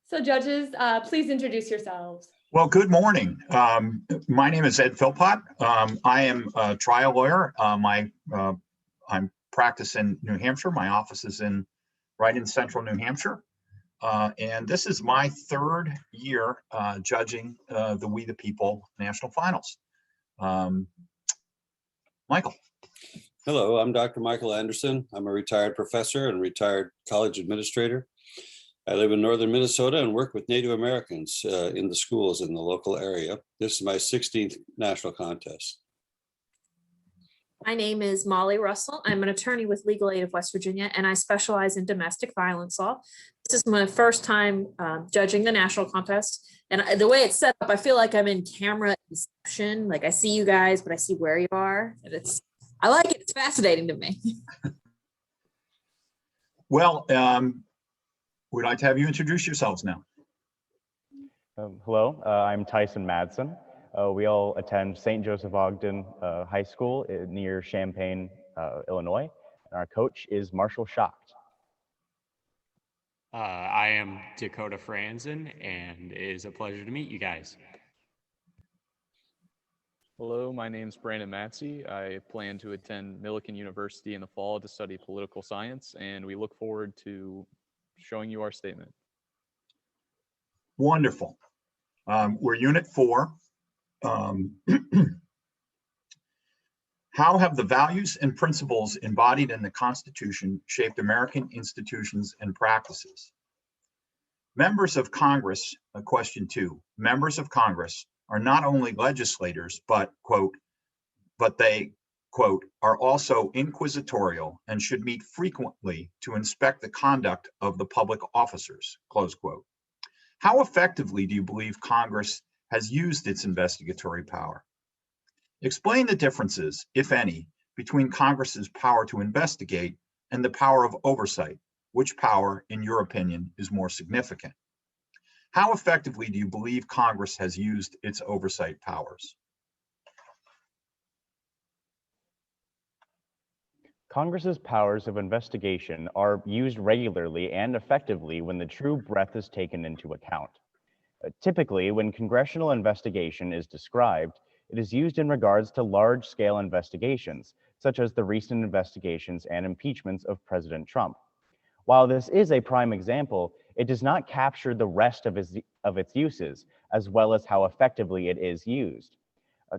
So judges, please introduce yourselves. Well, good morning. My name is Ed Philpott. I am a trial lawyer. I'm practicing in New Hampshire. My office is right in central New Hampshire. And this is my third year judging the We the People National Finals. Michael. Hello, I'm Dr. Michael Anderson. I'm a retired professor and retired college administrator. I live in northern Minnesota and work with Native Americans in the schools in the local area. This is my 16th national contest. My name is Molly Russell. I'm an attorney with Legal Aid of West Virginia, and I specialize in domestic violence law. This is my first time judging the national contest. And the way it's set up, I feel like I'm in camera inception. Like I see you guys, but I see where you are. And I like it. It's fascinating to me. Well, we'd like to have you introduce yourselves now. Hello, I'm Tyson Madsen. We all attend St Joseph-Ogden High School near Champaign, Illinois. And our coach is Marshall Schacht. I am Dakota Franzen, and it is a pleasure to meet you guys. Hello, my name is Brandon Matze. I plan to attend Millikan University in the fall to study political science, and we look forward to showing you our statement. Wonderful. We're Unit 4. How have the values and principles embodied in the Constitution shaped American institutions and practices? Members of Congress, question 2, members of Congress are not only legislators, but, quote, but they, quote, are also inquisitorial and should meet frequently to inspect the conduct of the public officers, close quote. How effectively do you believe Congress has used its investigatory power? Explain the differences, if any, between Congress's power to investigate and the power of oversight. Which power, in your opinion, is more significant? How effectively do you believe Congress has used its oversight powers? Congress's powers of investigation are used regularly and effectively when the true breadth is taken into account. Typically, when congressional investigation is described, it is used in regards to large-scale investigations, such as the recent investigations and impeachments of President Trump. While this is a prime example, it does not capture the rest of its uses, as well as how effectively it is used.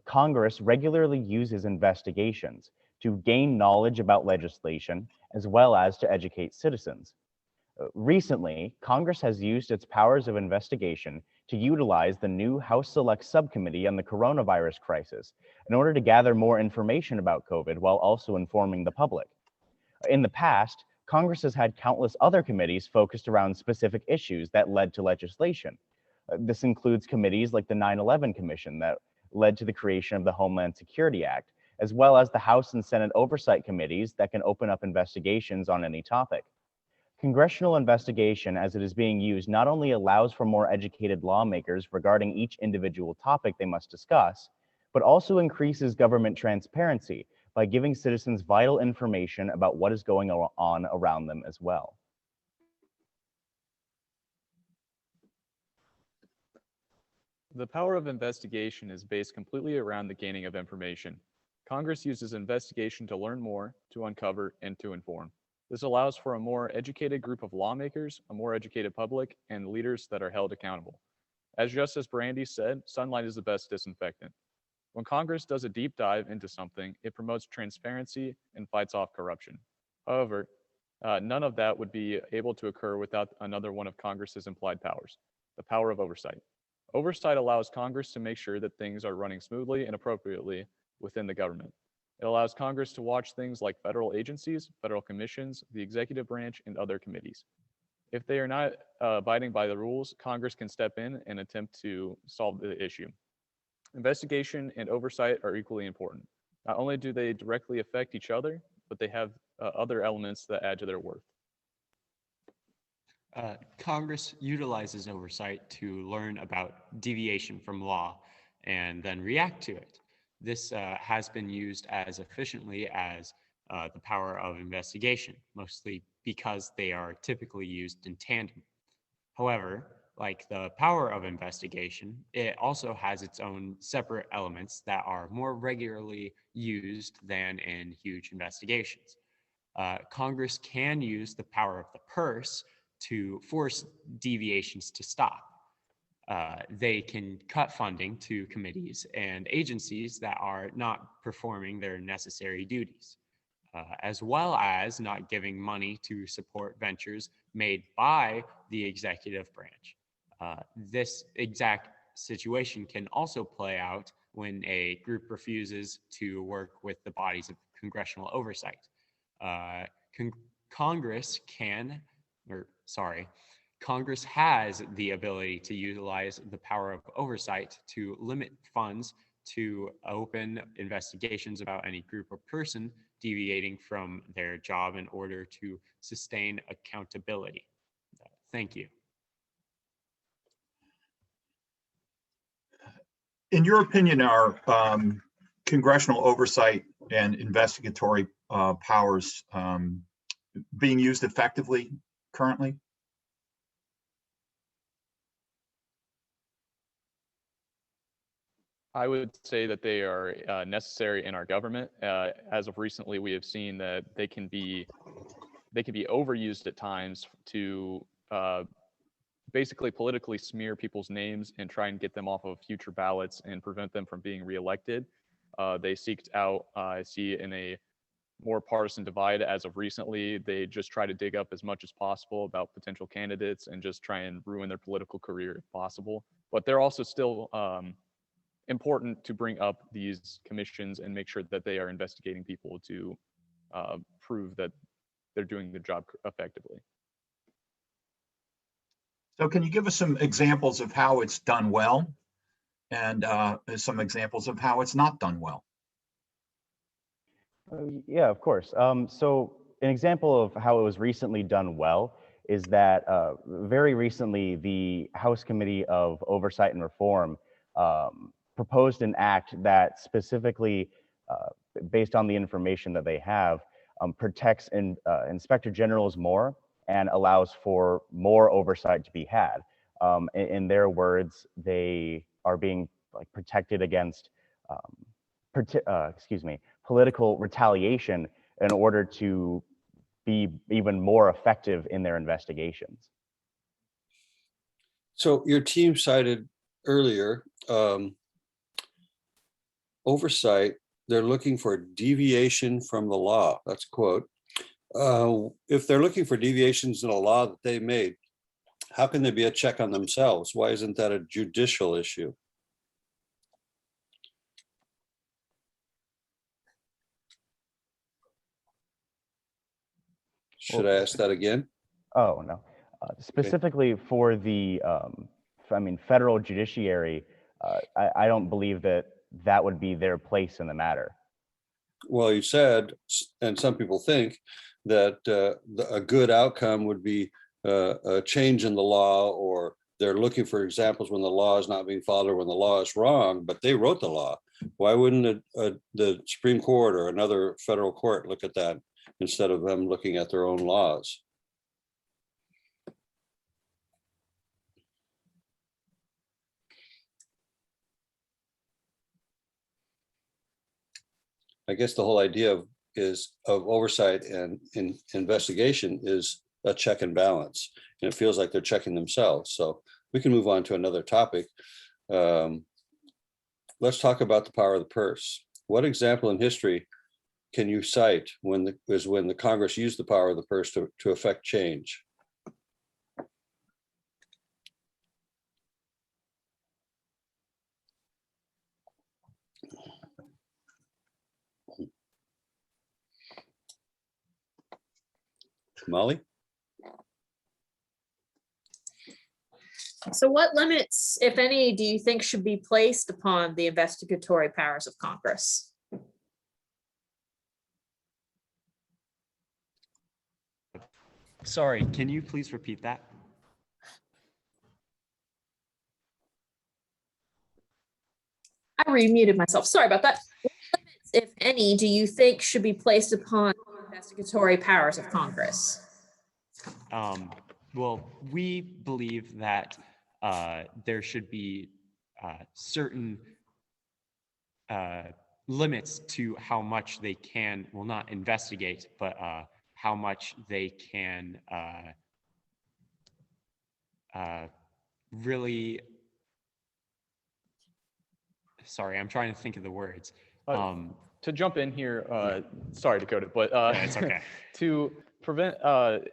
Congress regularly uses investigations to gain knowledge about legislation, as well as to educate citizens. Recently, Congress has used its powers of investigation to utilize the new House Select Subcommittee on the coronavirus crisis in order to gather more information about COVID while also informing the public. In the past, Congress has had countless other committees focused around specific issues that led to legislation. This includes committees like the 9/11 Commission that led to the creation of the Homeland Security Act, as well as the House and Senate oversight committees that can open up investigations on any topic. Congressional investigation, as it is being used, not only allows for more educated lawmakers regarding each individual topic they must discuss, but also increases government transparency by giving citizens vital information about what is going on around them as well. The power of investigation is based completely around the gaining of information. Congress uses investigation to learn more, to uncover, and to inform. This allows for a more educated group of lawmakers, a more educated public, and leaders that are held accountable. As Justice Brandy said, sunlight is the best disinfectant. When Congress does a deep dive into something, it promotes transparency and fights off corruption. However, none of that would be able to occur without another one of Congress's implied powers, the power of oversight. Oversight allows Congress to make sure that things are running smoothly and appropriately within the government. It allows Congress to watch things like federal agencies, federal commissions, the executive branch, and other committees. If they are not abiding by the rules, Congress can step in and attempt to solve the issue. Investigation and oversight are equally important. Not only do they directly affect each other, but they have other elements that add to their worth. Congress utilizes oversight to learn about deviation from law and then react to it. This has been used as efficiently as the power of investigation, mostly because they are typically used in tandem. However, like the power of investigation, it also has its own separate elements that are more regularly used than in huge investigations. Congress can use the power of the purse to force deviations to stop. They can cut funding to committees and agencies that are not performing their necessary duties, as well as not giving money to support ventures made by the executive branch. This exact situation can also play out when a group refuses to work with the bodies of congressional oversight. Congress has the ability to utilize the power of oversight to limit funds to open investigations about any group or person deviating from their job in order to sustain accountability. Thank you. In your opinion, are congressional oversight and investigatory powers being used effectively currently? I would say that they are necessary in our government. As of recently, we have seen that they can be overused at times to basically politically smear people's names and try and get them off of future ballots and prevent them from being reelected. They seeked out, I see in a more partisan divide as of recently, they just try to dig up as much as possible about potential candidates and just try and ruin their political career if possible. But they're also still important to bring up these commissions and make sure that they are investigating people to prove that they're doing their job effectively. So can you give us some examples of how it's done well and some examples of how it's not done well? Yeah, of course. So an example of how it was recently done well is that very recently the House Committee of Oversight and Reform proposed an act that specifically, based on the information that they have, protects inspector generals more and allows for more oversight to be had. In their words, they are being protected against political retaliation in order to be even more effective in their investigations. So your team cited earlier oversight. They're looking for deviation from the law. That's a quote. If they're looking for deviations in a law that they made, how can there be a check on themselves? Why isn't that a judicial issue? Should I ask that again? Oh, no. Specifically for the, federal judiciary, I don't believe that that would be their place in the matter. Well, you said, and some people think, that a good outcome would be a change in the law, or they're looking for examples when the law is not being followed or when the law is wrong, but they wrote the law. Why wouldn't the Supreme Court or another federal court look at that instead of them looking at their own laws? I guess the whole idea of oversight and investigation is a check and balance, and it feels like they're checking themselves. So we can move on to another topic. Let's talk about the power of the purse. What example in history can you cite when the Congress used the power of the purse to affect change? Molly? So what limits, if any, do you think should be placed upon the investigatory powers of Congress? Sorry, can you please repeat that? I remuted myself. Sorry about that. What limits, if any, do you think should be placed upon investigatory powers of Congress? Well, we believe that there should be certain limits to how much they can, well, not investigate, but how much they can really, sorry, I'm trying to think of the words. To jump in here, sorry, Dakota, but Yeah, it's okay. to prevent,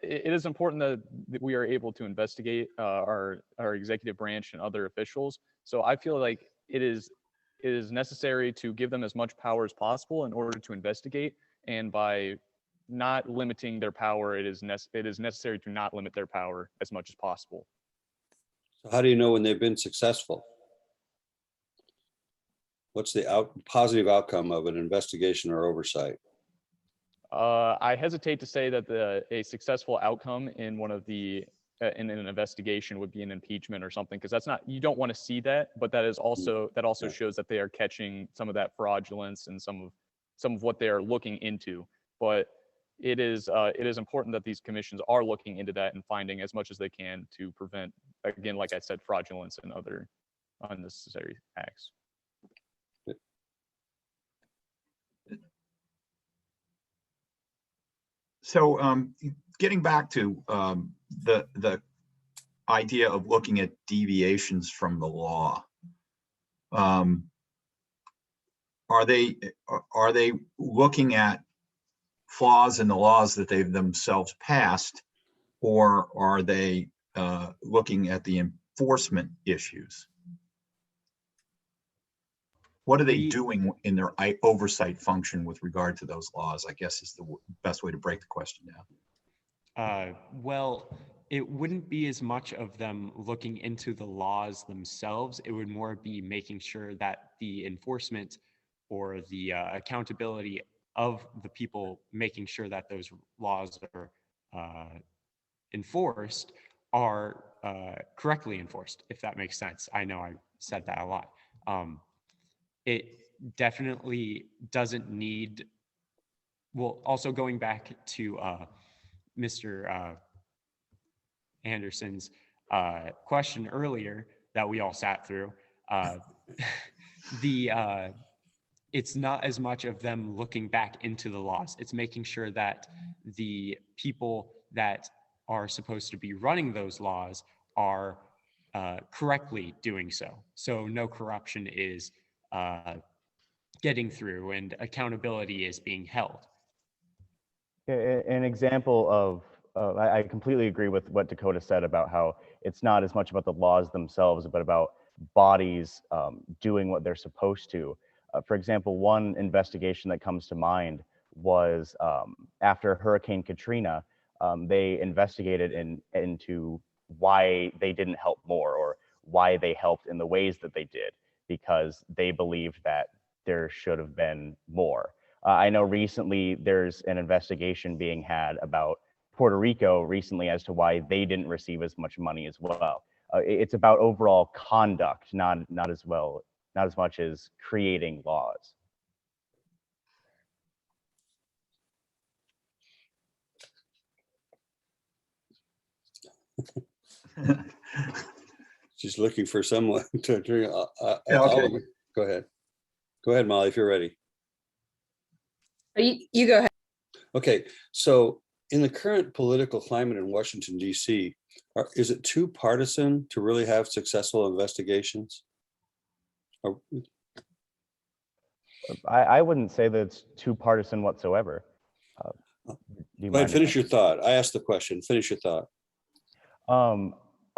it is important that we are able to investigate our executive branch and other officials. So I feel like it is necessary to give them as much power as possible in order to investigate. And by not limiting their power, it is necessary to not limit their power as much as possible. So how do you know when they've been successful? What's the positive outcome of an investigation or oversight? I hesitate to say that a successful outcome in one of the in an investigation would be an impeachment or something, because that's not, you don't want to see that, but that also shows that they are catching some of that fraudulence and some of what they are looking into. But it is important that these commissions are looking into that and finding as much as they can to prevent, again, like I said, fraudulence and other unnecessary acts. So getting back to the idea of looking at deviations from the law, are they looking at flaws in the laws that they've themselves passed, or are they looking at the enforcement issues? What are they doing in their oversight function with regard to those laws, I guess, is the best way to break the question down. Well, it wouldn't be as much of them looking into the laws themselves. It would more be making sure that the enforcement or the accountability of the people making sure that those laws are enforced are correctly enforced, if that makes sense. I know I said that a lot. It definitely doesn't need, well, also going back to Mr. Anderson's question earlier that we all sat through, it's not as much of them looking back into the laws. It's making sure that the people that are supposed to be running those laws are correctly doing so. So no corruption is getting through and accountability is being held. An example of, I completely agree with what Dakota said about how it's not as much about the laws themselves, but about bodies doing what they're supposed to. For example, one investigation that comes to mind was after Hurricane Katrina, they investigated into why they didn't help more, or why they helped in the ways that they did, because they believed that there should have been more. I know recently there's an investigation being had about Puerto Rico recently as to why they didn't receive as much money as well. It's about overall conduct, not as much as creating laws. She's looking for someone to drink. Yeah, okay. Go ahead. Go ahead, Molly, if you're ready. You go ahead. Okay, so in the current political climate in Washington, D.C., is it too partisan to really have successful investigations? I wouldn't say that it's too partisan whatsoever. Go ahead, finish your thought. I asked the question. Finish your thought.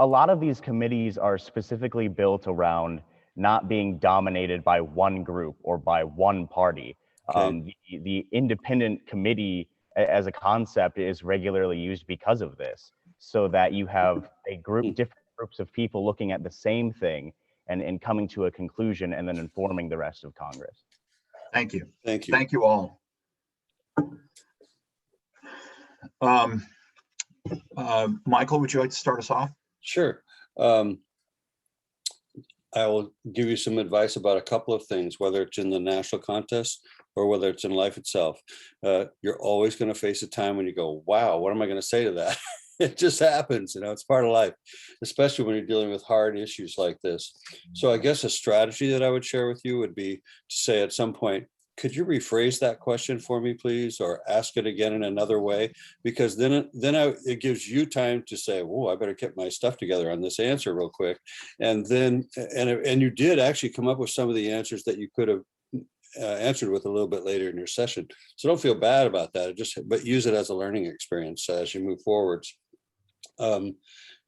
A lot of these committees are specifically built around not being dominated by one group or by one party. Okay. The independent committee as a concept is regularly used because of this, so that you have different groups of people looking at the same thing and coming to a conclusion and then informing the rest of Congress. Thank you. Thank you. Thank you all. Michael, would you like to start us off? Sure. I will give you some advice about a couple of things, whether it's in the national contest or whether it's in life itself. You're always going to face a time when you go, wow, what am I going to say to that? It just happens, it's part of life, especially when you're dealing with hard issues like this. So I guess a strategy that I would share with you would be to say at some point, could you rephrase that question for me, please, or ask it again in another way? Because then it gives you time to say, "Oh, I better get my stuff together on this answer real quick." And then, and you did actually come up with some of the answers that you could have answered with a little bit later in your session. So don't feel bad about that. But use it as a learning experience as you move forwards.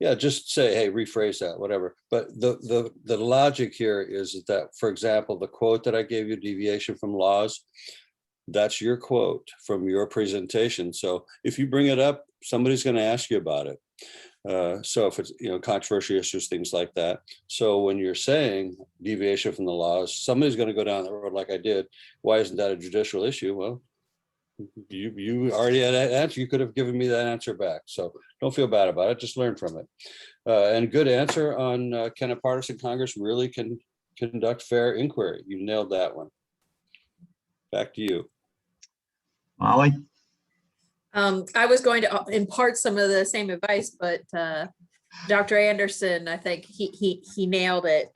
Yeah, just say, hey, rephrase that, whatever. But the logic here is that, for example, the quote that I gave you, deviation from laws, that's your quote from your presentation. So if you bring it up, somebody's going to ask you about it. So if it's, controversial issues, things like that. So when you're saying deviation from the laws, somebody's going to go down the road like I did. Why isn't that a judicial issue? Well, you already had that answer. You could have given me that answer back. So don't feel bad about it. Just learn from it. And good answer on can a partisan Congress really can conduct fair inquiry? You nailed that one. Back to you. Molly? I was going to impart some of the same advice, but Dr. Anderson, I think he nailed it.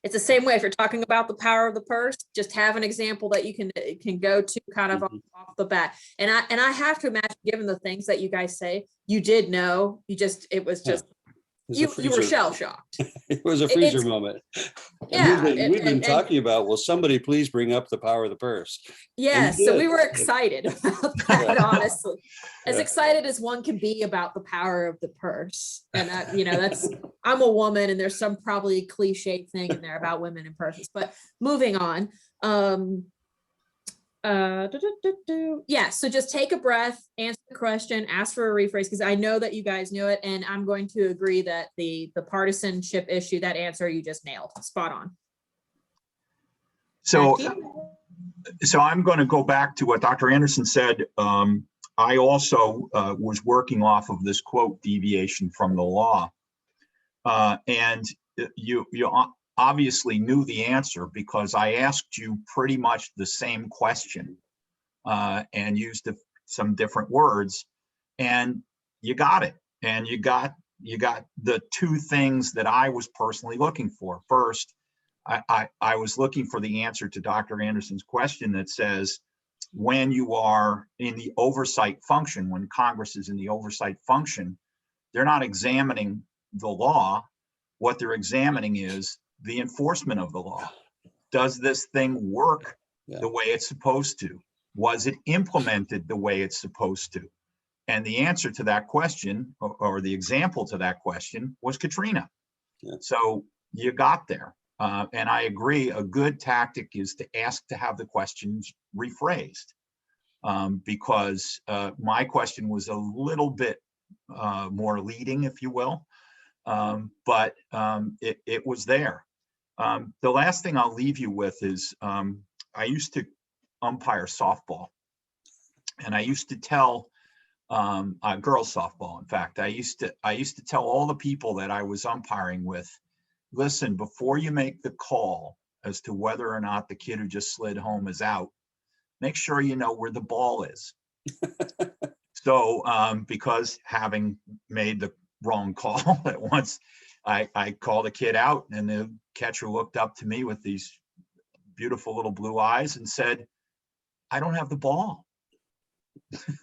It's the same way if you're talking about the power of the purse, just have an example that you can go to kind of off the bat. And I have to imagine, given the things that you guys say, you did know, it was just, you were shell shocked. It was a freezer moment. Yeah. We've been talking about, will somebody please bring up the power of the purse? Yes, so we were excited about that, honestly. As excited as one can be about the power of the purse. And that, I'm a woman and there's some probably cliche thing in there about women in purses, but moving on. Yeah, so just take a breath, answer the question, ask for a rephrase, because I know that you guys know it, and I'm going to agree that the partisanship issue, that answer you just nailed, spot on. So I'm going to go back to what Dr. Anderson said. I also was working off of this quote, deviation from the law. And you obviously knew the answer because I asked you pretty much the same question and used some different words, and you got it. And you got the two things that I was personally looking for. First, I was looking for the answer to Dr. Anderson's question that says, when you are in the oversight function, when Congress is in the oversight function, they're not examining the law. What they're examining is the enforcement of the law. Does this thing work the way it's supposed to? Was it implemented the way it's supposed to? And the answer to that question, or the example to that question, was Katrina. Yeah. So you got there. And I agree, a good tactic is to ask to have the questions rephrased, because my question was a little bit more leading, if you will, but it was there. The last thing I'll leave you with is I used to umpire softball, and I used to tell girls softball. In fact, I used to tell all the people that I was umpiring with, listen, before you make the call as to whether or not the kid who just slid home is out, make sure you know where the ball is. So, because having made the wrong call at once, I called the kid out, and the catcher looked up to me with these beautiful little blue eyes and said, I don't have the ball.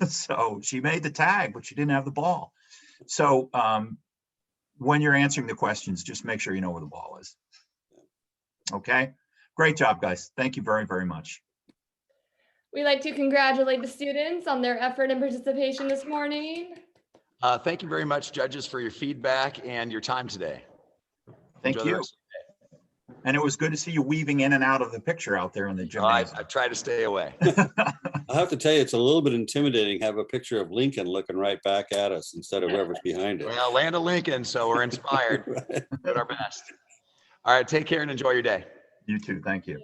So she made the tag, but she didn't have the ball. So when you're answering the questions, just make sure you know where the ball is. Okay, great job, guys. Thank you very, very much. We'd like to congratulate the students on their effort and participation this morning. Thank you very much, judges, for your feedback and your time today. Thank you. And it was good to see you weaving in and out of the picture out there in the gymnasium. I try to stay away. I have to tell you, it's a little bit intimidating to have a picture of Lincoln looking right back at us instead of whoever's behind it. Well, land of Lincoln, so we're inspired. Right. Did our best. All right, take care and enjoy your day. You too. Thank you.